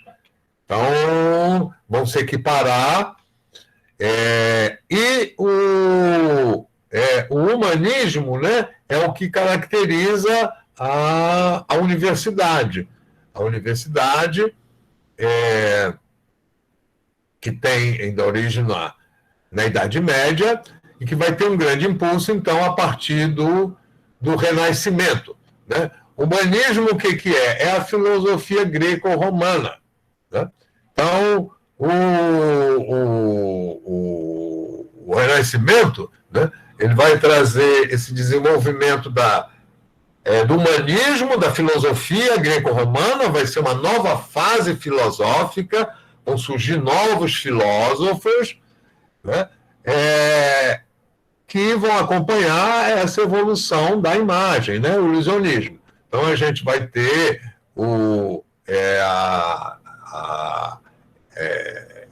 Então, vão se equiparar. E o humanismo, né, é o que caracteriza a universidade. A universidade, que tem ainda origem na Idade Média, e que vai ter um grande impulso, então, a partir do Renascimento, né? O humanismo, o que é? É a filosofia greco-romana, né? Então, o Renascimento, né, ele vai trazer esse desenvolvimento do humanismo, da filosofia greco-romana, vai ser uma nova fase filosófica, vão surgir novos filósofos, né, que vão acompanhar essa evolução da imagem, né, o ilusionismo. Então, a gente vai ter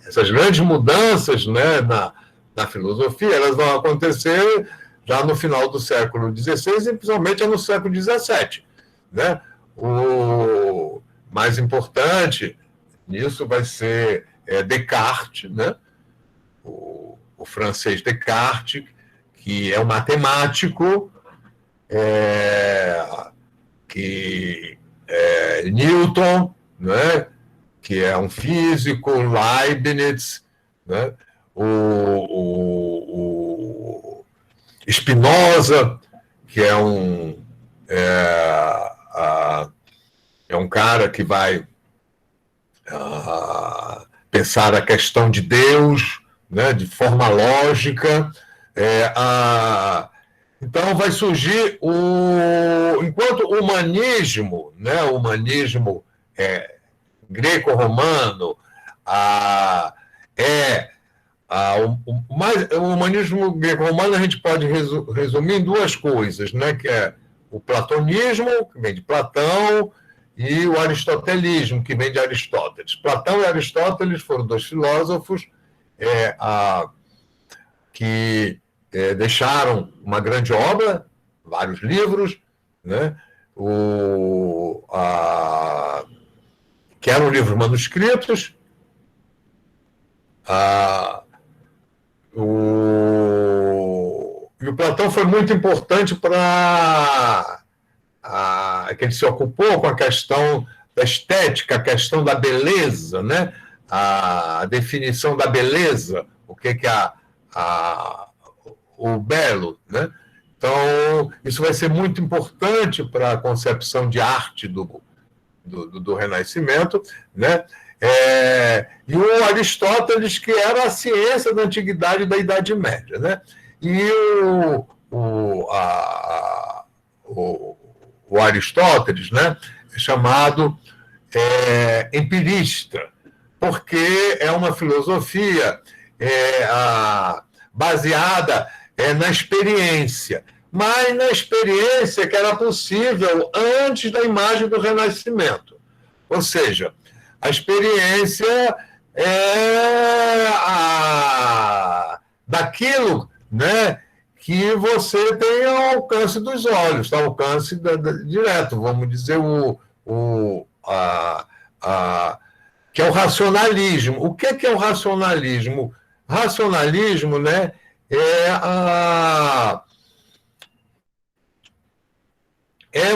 essas grandes mudanças, né, na filosofia, elas vão acontecer já no final do século XVI e principalmente no século XVII, né? O mais importante nisso vai ser Descartes, né? O francês Descartes, que é um matemático, Newton, né, que é um físico, Leibniz, né, o Spinoza, que é um cara que vai pensar a questão de Deus, né, de forma lógica. Então vai surgir enquanto o humanismo, né, o humanismo greco-romano o humanismo greco-romano a gente pode resumir em 2 coisas, né, que é o platonismo, que vem de Platão, e o aristotelismo, que vem de Aristóteles. Platão e Aristóteles foram 2 filósofos que deixaram uma grande obra, vários livros, né, que eram livros manuscritos, Ah, e o Platão foi muito importante para que ele se ocupou com a questão da estética, a questão da beleza, né? A definição da beleza, o que é o belo, né? Então, isso vai ser muito importante para a concepção de arte do Renascimento, né? E o Aristóteles, que era a ciência da antiguidade e da Idade Média, né? E o Aristóteles, né, é chamado empirista, porque é uma filosofia baseada na experiência, mas na experiência que era possível antes da imagem do Renascimento. Ou seja, a experiência daquilo, né, que você tem ao alcance dos olhos, ao alcance direto, vamos dizer, que é o racionalismo. O que é o racionalismo? Racionalismo, né,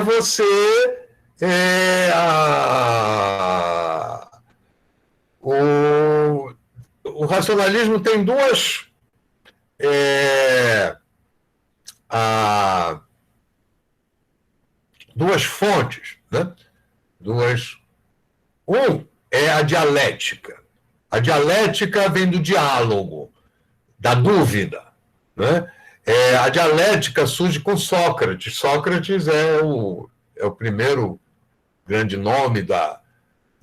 você o racionalismo tem duas fontes, né? Um é a dialética. A dialética vem do diálogo, da dúvida, né? A dialética surge com Sócrates. Sócrates é o primeiro grande nome da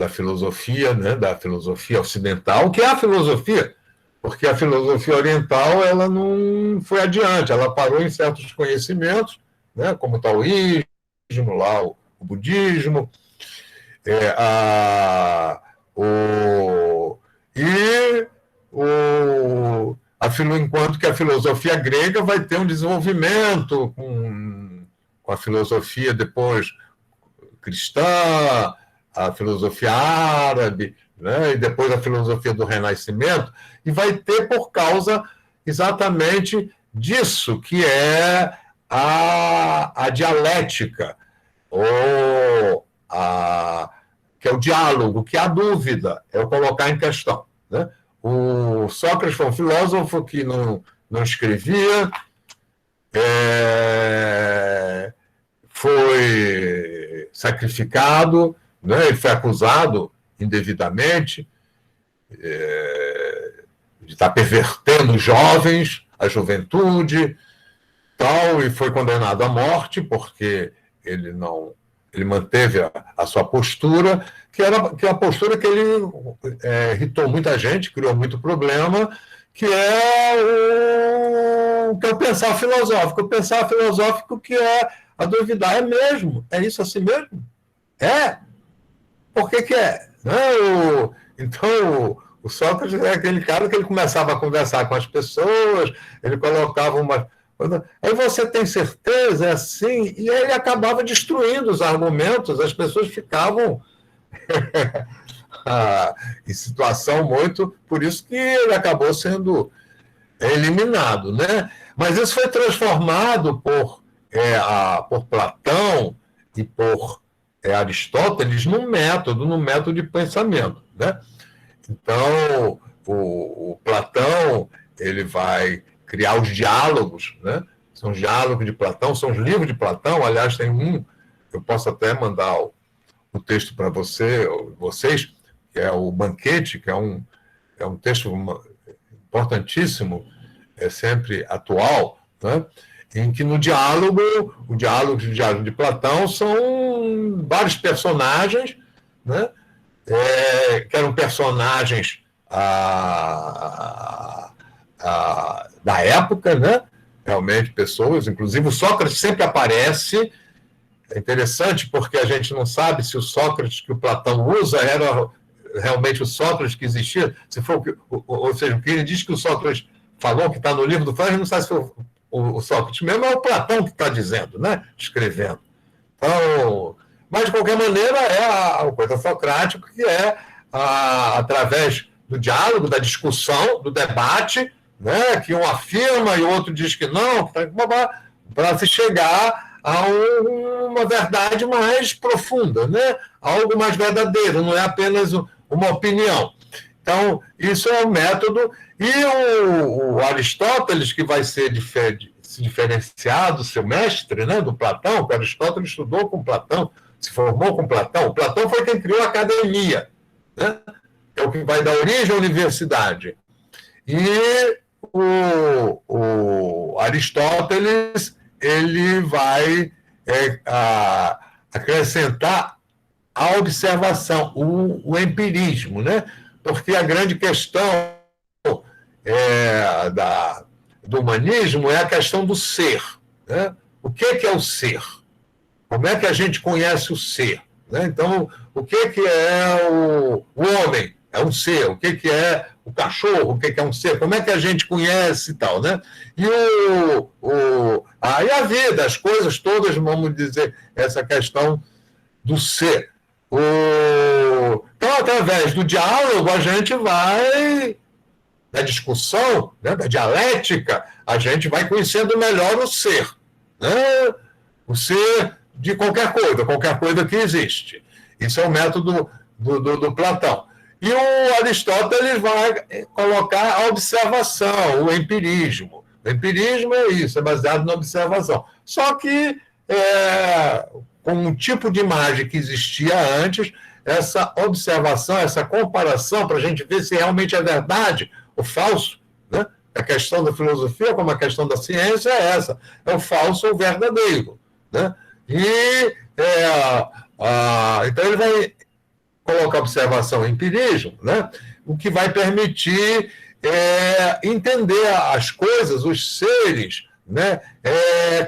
filosofia, né? Da filosofia ocidental, que é a filosofia, porque a filosofia oriental ela não foi adiante, ela parou em certos conhecimentos, né? Como o taoísmo, lá o budismo, enquanto que a filosofia grega vai ter um desenvolvimento com a filosofia depois cristã, a filosofia árabe, né? E depois a filosofia do Renascimento, e vai ter por causa exatamente disso, que é a dialética, ou que é o diálogo, que é a dúvida, é o colocar em questão, né? O Sócrates foi um filósofo que não escrevia, foi sacrificado, né? Ele foi acusado indevidamente de estar pervertendo os jovens, a juventude, tal, e foi condenado à morte porque ele manteve a sua postura, que é a postura que ele irritou muita gente, criou muito problema, que é o pensar filosófico. O pensar filosófico que é a duvidar, é mesmo? É isso assim mesmo? Por que é? Não, então, o Sócrates é aquele cara que ele começava a conversar com as pessoas, ele colocava uma... Aí você tem certeza, é assim, e aí ele acabava destruindo os argumentos, as pessoas ficavam em situação muito... Por isso que ele acabou sendo eliminado, né? Mas isso foi transformado por Platão e por Aristóteles no método de pensamento, né? Então, o Platão ele vai criar os diálogos, né? São os diálogos de Platão, são os livros de Platão. Aliás, tem eu posso até mandar o texto para vocês, que é o Banquete, que é um texto importantíssimo, sempre atual, né? Em que o diálogo de Platão são vários personagens, né? Que eram personagens da época, né? Realmente pessoas, inclusive o Sócrates sempre aparece. É interessante porque a gente não sabe se o Sócrates que o Platão usa era realmente o Sócrates que existia, ou seja, o que ele diz que o Sócrates falou, que está no livro do Flávio, a gente não sabe se o Sócrates mesmo é o Platão que está dizendo, né? Escrevendo. Então, mas de qualquer maneira é a coisa socrática, que é através do diálogo, da discussão, do debate, né, que um afirma e o outro diz que não, para se chegar a uma verdade mais profunda, né, algo mais verdadeiro, não é apenas uma opinião. Então, isso é um método, e o Aristóteles, que vai ser se diferenciado, seu mestre, né, do Platão, porque Aristóteles estudou com Platão, se formou com Platão. O Platão foi quem criou a academia, né? É o que vai dar origem à universidade. E o Aristóteles ele vai acrescentar a observação, o empirismo, né? Porque a grande questão do humanismo é a questão do ser, né? O que é o ser? Como é que a gente conhece o ser? Né? Então, o que é o homem? É um ser. O que é o cachorro? O que é um ser? Como é que a gente conhece e tal? Né? E a vida, as coisas todas, vamos dizer, essa questão do ser. Então, através do diálogo, a gente vai, da discussão, né, da dialética, a gente vai conhecendo melhor o ser. Né? O ser de qualquer coisa que existe. Isso é o método do Platão. E o Aristóteles vai colocar a observação, o empirismo. O empirismo é isso, é baseado na observação. Só que, com um tipo de imagem que existia antes, essa observação, essa comparação, para a gente ver se realmente é verdade ou falso, né? A questão da filosofia, como a questão da ciência, é essa: é o falso ou o verdadeiro. Né? E então ele vai colocar observação e empirismo, né? O que vai permitir entender as coisas, os seres, né?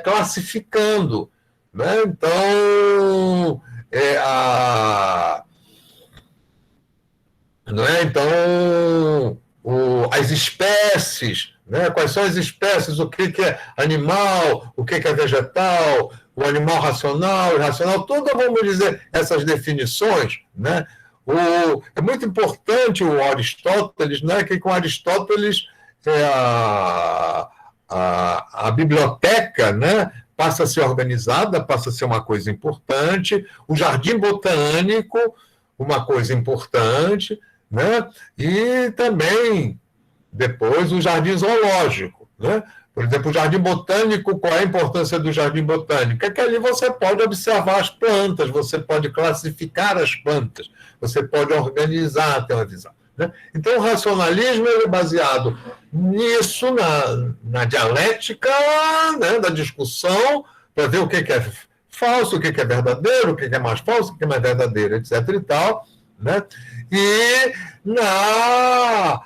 Classificando. Né? Então, então as espécies, né? Quais são as espécies, o que é animal, o que é vegetal, o animal racional, irracional, tudo, vamos dizer, essas definições, né? É muito importante o Aristóteles, né? Que com Aristóteles a biblioteca, né? Passa a ser organizada, passa a ser uma coisa importante, o jardim botânico, uma coisa importante, né? E também, depois, o jardim zoológico, né? Por exemplo, o jardim botânico, qual é a importância do jardim botânico? É que ali você pode observar as plantas, você pode classificar as plantas, você pode organizar, ter uma visão. Né? Então, o racionalismo ele é baseado nisso, na dialética, né, da discussão, para ver o que é falso, o que é verdadeiro, o que é mais falso, o que é mais verdadeiro, etc. e tal. Né? E na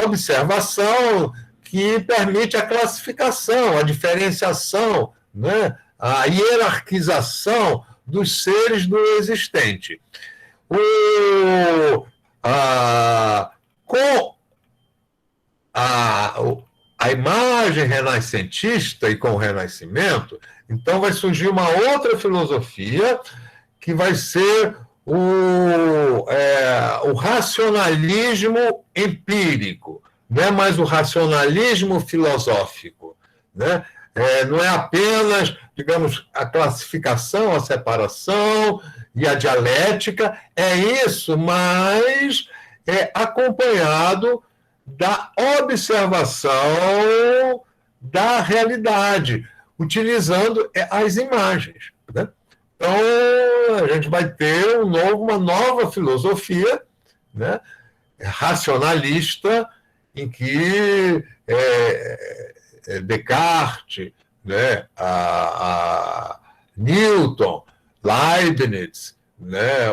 observação que permite a classificação, a diferenciação, né? A hierarquização dos seres do existente. Com a imagem renascentista e com o Renascimento, então vai surgir uma outra filosofia que vai ser o racionalismo empírico, não é mais o racionalismo filosófico, né? Não é apenas, digamos, a classificação, a separação e a dialética, é isso, mas é acompanhado da observação da realidade, utilizando as imagens. Né? Então, a gente vai ter uma nova filosofia, né, racionalista, em que Descartes, né, a Newton, Leibniz, né,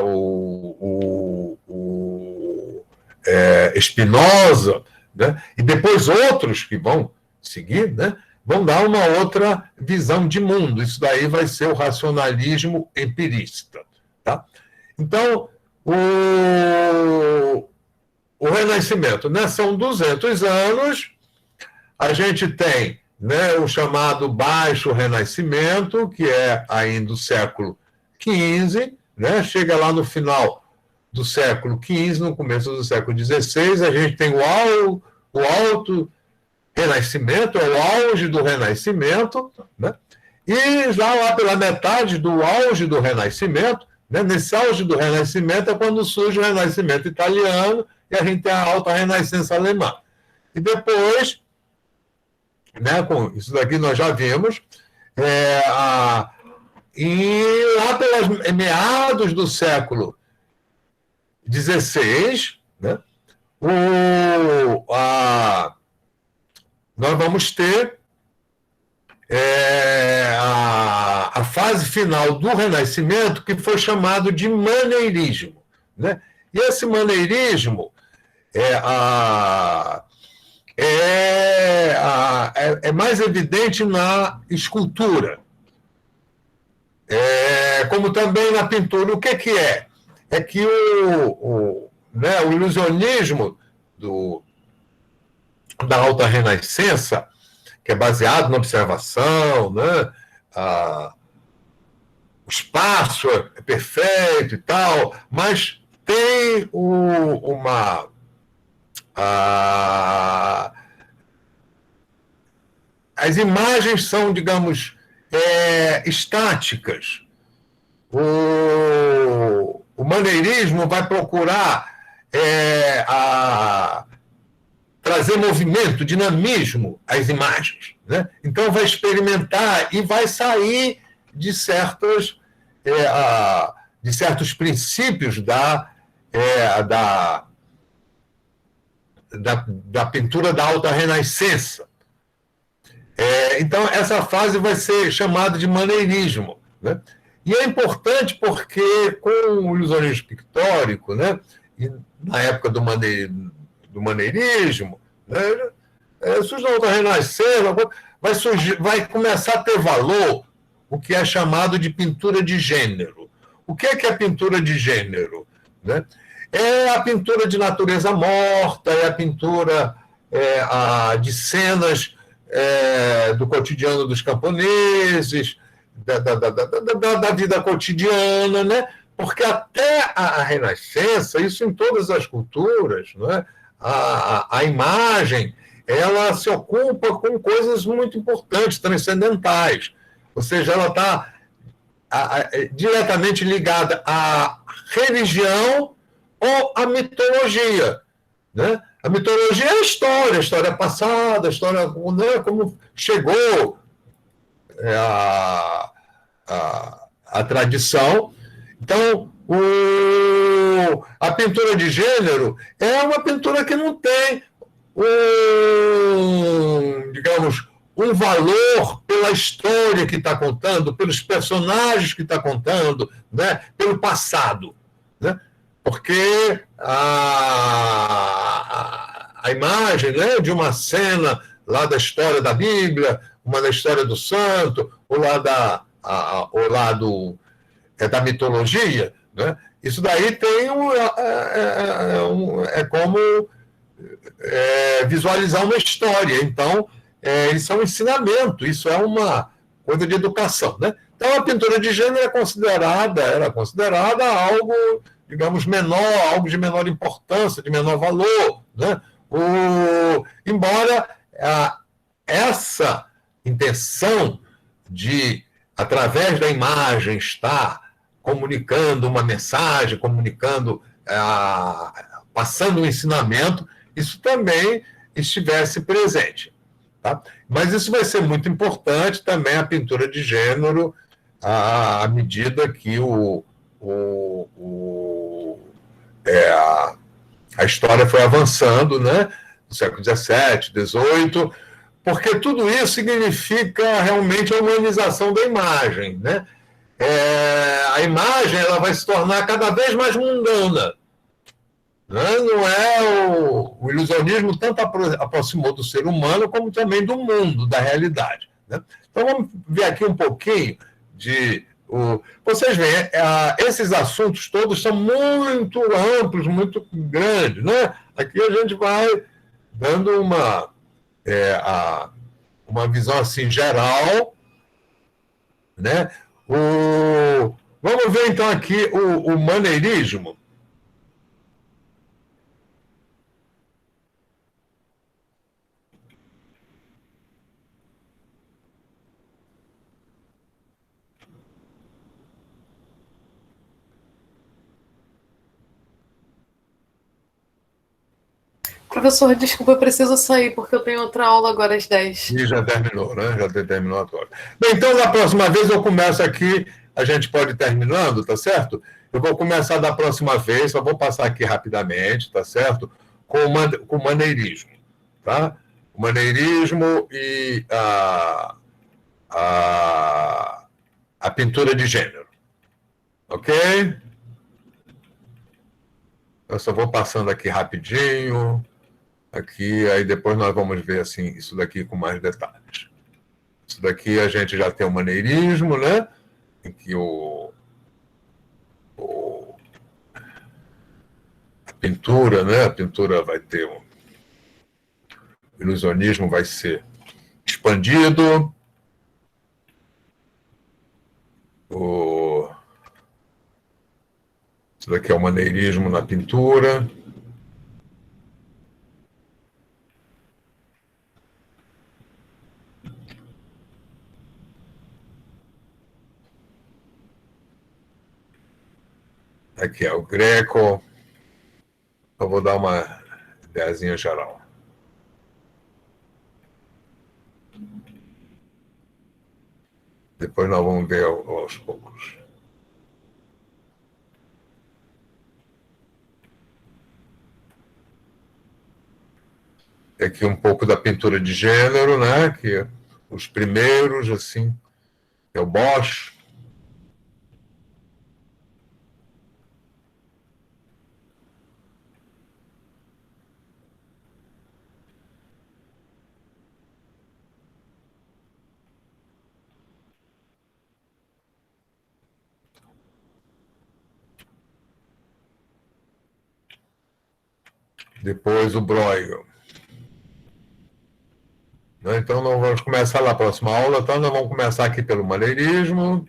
Spinoza, né, e depois outros que vão seguir, né, vão dar uma outra visão de mundo. Isso daí vai ser o racionalismo empirista. Tá? Então, o Renascimento, né, são 200 anos, a gente tem, né, o chamado Baixo Renascimento, que é ainda o século XV, né, chega lá no final do século XV, no começo do século XVI, a gente tem o alto Renascimento, é o auge do Renascimento, né? E já lá pela metade do auge do Renascimento, né? Nesse auge do Renascimento é quando surge o Renascimento italiano e a gente tem a alta Renascença alemã. E depois, né, com isso daqui nós já vimos, e lá pelos meados do século XVI, né, nós vamos ter a fase final do Renascimento, que foi chamado de maneirismo, né? E esse maneirismo é mais evidente na escultura, como também na pintura. O que é? É que o ilusionismo da alta renascença, que é baseado na observação, né? O espaço é perfeito e tal, mas tem as imagens são, digamos, estáticas. O maneirismo vai procurar trazer movimento, dinamismo às imagens, né? Então vai experimentar e vai sair de certos princípios da pintura da alta renascença. Então essa fase vai ser chamada de maneirismo, né? E é importante porque com o ilusionismo pictórico, né, e na época do maneirismo, né, surge a alta renascença, vai começar a ter valor o que é chamado de pintura de gênero. O que é pintura de gênero? Né? É a pintura de natureza morta, é a pintura de cenas do cotidiano dos camponeses, da vida cotidiana, né? Porque até a Renascença, isso em todas as culturas, né? A imagem, ela se ocupa com coisas muito importantes, transcendentais. Ou seja, ela está diretamente ligada à religião ou à mitologia, né? A mitologia é a história passada, a história, né, como chegou a tradição. Então, a pintura de gênero é uma pintura que não tem digamos, um valor pela história que está contando, pelos personagens que está contando, né, pelo passado, né? Porque a imagem, né, de uma cena lá da história da Bíblia, uma da história do santo, ou lá da mitologia, né? Isso daí tem como visualizar uma história. Então, isso é um ensinamento, isso é uma coisa de educação, né? Então, a pintura de gênero era considerada algo, digamos, menor, algo de menor importância, de menor valor, né? Embora essa intenção de, através da imagem, estar comunicando uma mensagem, passando um ensinamento, isso também estivesse presente. Tá? Mas isso vai ser muito importante também, a pintura de gênero, à medida que a história foi avançando, né? No século XVII, XVIII, porque tudo isso significa realmente a humanização da imagem, né? A imagem ela vai se tornar cada vez mais mundana. Né? Não é o ilusionismo tanto aproximou do ser humano como também do mundo, da realidade. Né? Então vamos ver aqui um pouquinho vocês veem, esses assuntos todos são muito amplos, muito grandes, né? Aqui a gente vai dando uma visão assim geral, né? Vamos ver então aqui o maneirismo. Professor, desculpa, eu preciso sair, porque eu tenho outra aula agora às 10. E já terminou, né? Já terminou agora. Bem, então, da próxima vez eu começo aqui, a gente pode ir terminando, tá certo? Eu vou começar da próxima vez, só vou passar aqui rapidamente, tá certo? Com o maneirismo, tá? O maneirismo e a pintura de gênero, ok? Eu só vou passando aqui rapidinho, aqui, aí depois nós vamos ver assim, isso daqui com mais detalhes. Isso daqui a gente já tem o maneirismo, né? Em que a pintura, né? A pintura vai ter o ilusionismo vai ser expandido. Isso daqui é o maneirismo na pintura. Aqui é o Greco. Eu vou dar uma ideiazinha geral. Depois nós vamos ver aos poucos. Aqui um pouco da pintura de gênero, né? Que os primeiros, assim, é o Bosch. Depois o Bruegel. Então, nós vamos começar na próxima aula. Então, nós vamos começar aqui pelo maneirismo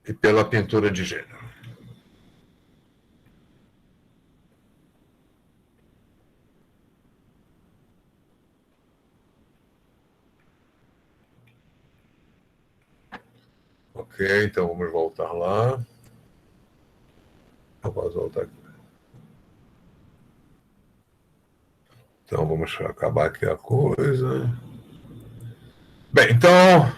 e pela pintura de gênero. Ok, então vamos voltar lá. Eu posso voltar aqui. Então, vamos acabar aqui a coisa. Bem, então,